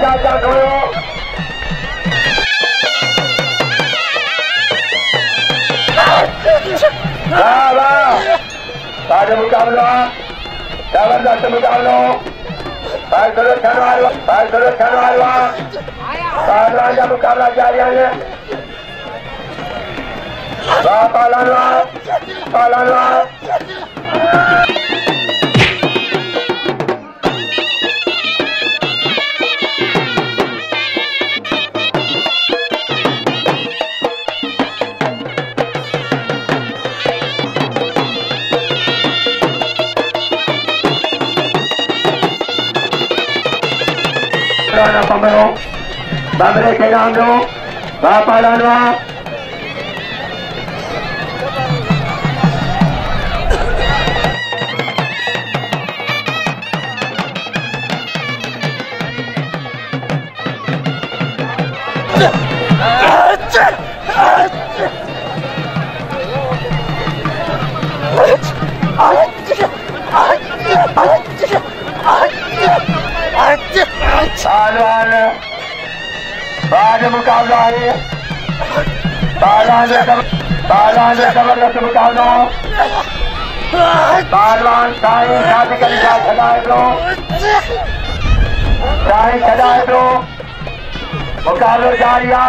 चाचा खोलो मुकाबला जबरदस्त मुकाबलो पहलवान का मुकाबला जारी है। पहलवान बाबरे के नाम लो बापा लानवा बाद मुकाबला है। पहलवान जबरदस्त मुकाबला पहलवान शादी करी छड़ाए दो मुकाबलो जारिया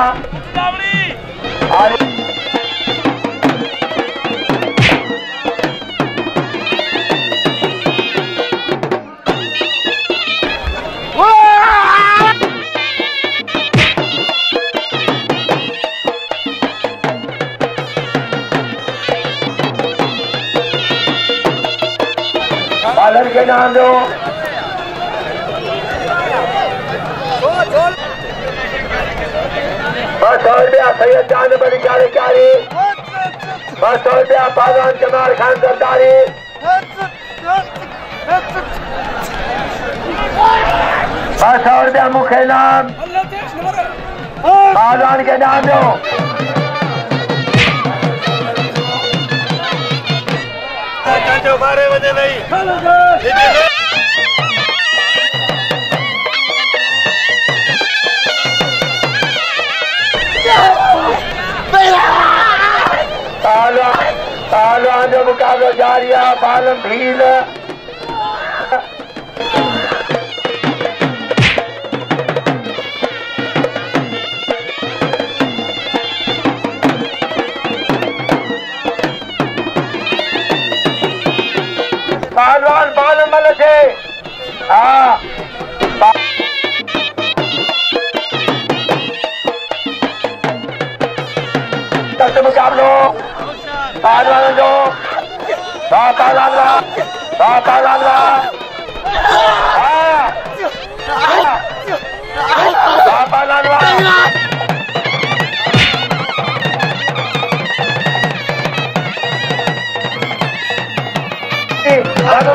बालन के नाम दो ₹100 सैयद जान बड़ी क्यारी ₹100 पहलवान जमाल खान सरदारी ₹100 मुख्य नाम पहलवान के नाम दो बारे बजे नहीं पहलवान जो मुकाबला जारिया पालम भील पहलवान बालम मल थे मुकाबलो पहलवान जो बापा लाला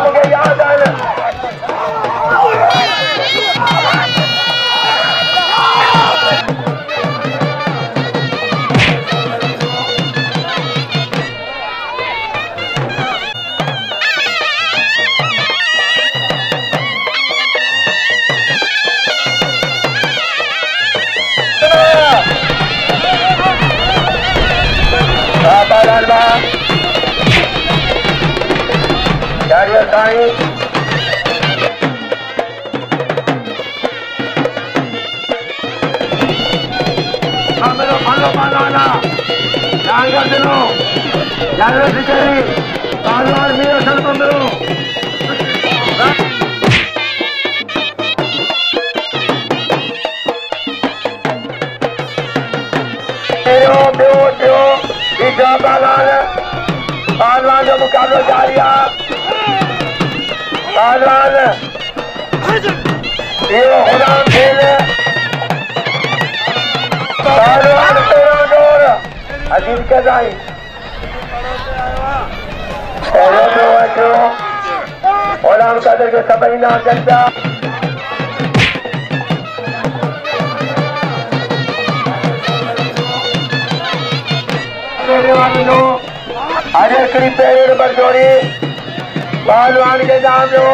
मुझे याद आया पहलवान जो मुकाबला जारिया पहलवान गुलाम खेल पहलवान तेरा जोर अजीत के दाई गुलाम कदर के सबई ना चर्चा हरे श्री पेड़ पर जोड़ी पहलवान के नाम जो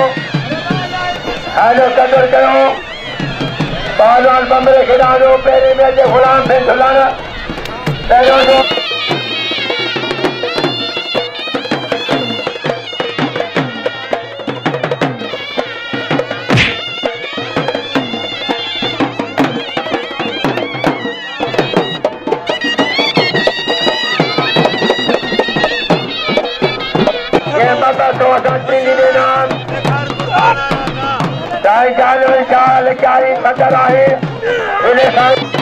हेलो कदर करो पहलवान बम्बरे खिलाड़ो पहले में गुलाम बिन झुलाना पहलो जो ये बाबा तो सच्ची लीले नाम चाहे चालो चाल चारी बदल आहे उन्हें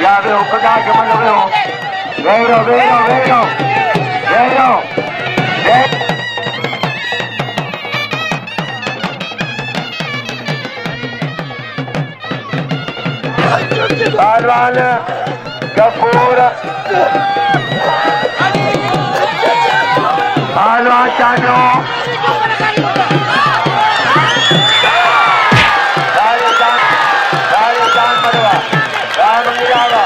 ya veo pega que me lo veo veo पहलवान गफूर पहलवान चानो राजस्थान मरवा राम गिरावा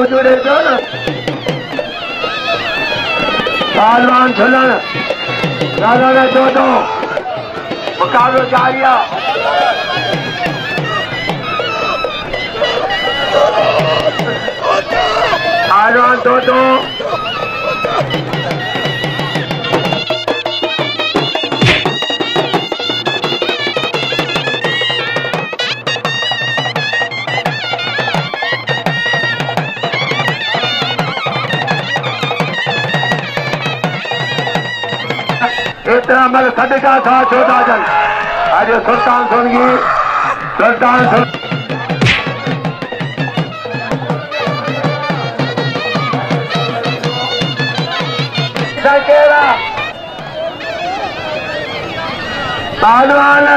जुड़े दो ना पहलवान झुलन दादा ने दो मुकाबला जारिया पहलवान दो इतना मल सदका था छोटा जल आज सुल्तान सुनगी सुल्तान सुन सकेला पहलवान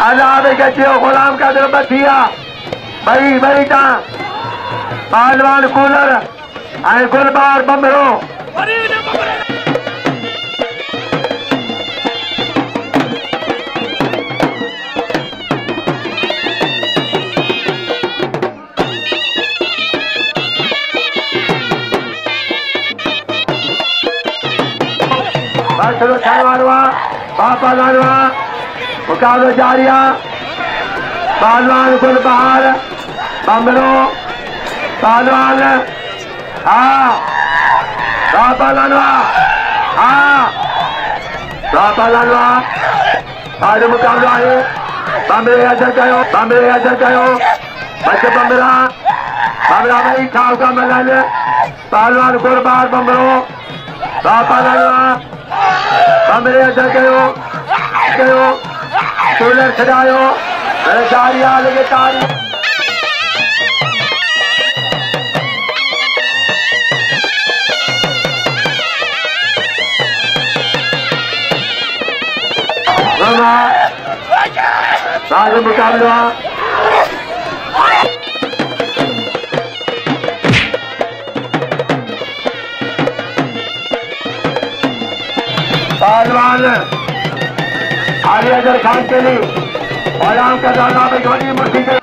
आजाद के गुलाम का दिल बथिया बड़ी बड़ी टा पहलवान कूलर आए गुलबार बमरो बसरो छानवा पापा लानवा मुकाबला जारिया पहलवान गुलबार बमरो पहलवान हाँ पापा लानवा हाँ पापा लानवा आज मुकाबला है बमरे अजर कयो बच्चे बमरा भाई खाओ का मलाल पहलवान गुलबार बमरो पापा लानवा बमरे अजर कयो कूलर छड़ायो जारिया लगे तारी मुकाबला पहलवान आली अजर खान के लिए और आम का दाना में बड़ी मुट्ठी के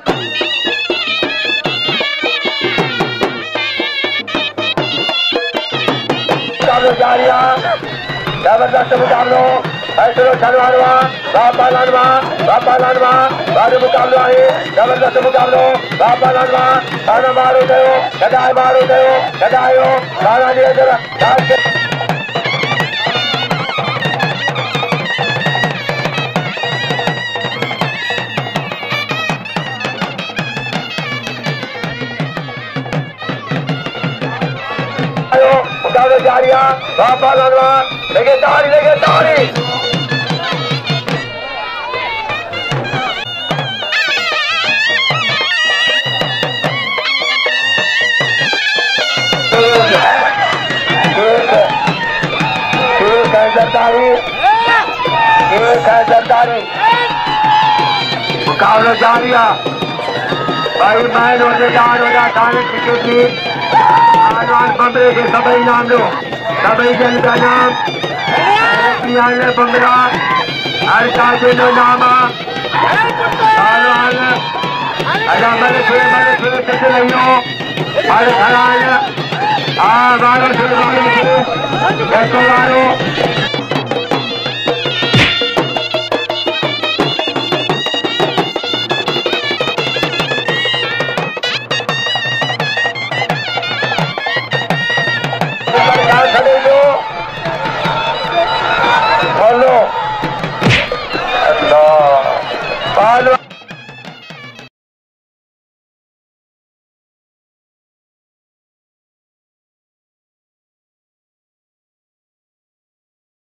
जारिया जबरदस्त मुकाबलो ऐसो छलवानवा बापा लानवा बारू मुकाबलो है जबरदस्त मुकाबलो बापा लानवा खाना मारो गयो खाना दिए जरा मुकाबला जारिया बापा लानवा लगे तारी सरदारी मुकाबला जारिया भाई मैन होते जान हो जा थाने टिकट की आजवान बम्बरे के सबई नाम लो सबई जन का नाम ने बम्बरा हर काजे लो नामा आजवान अजा मरे फिर तक नहीं हो हर खराज बारो फिर कैसो बारो बोलो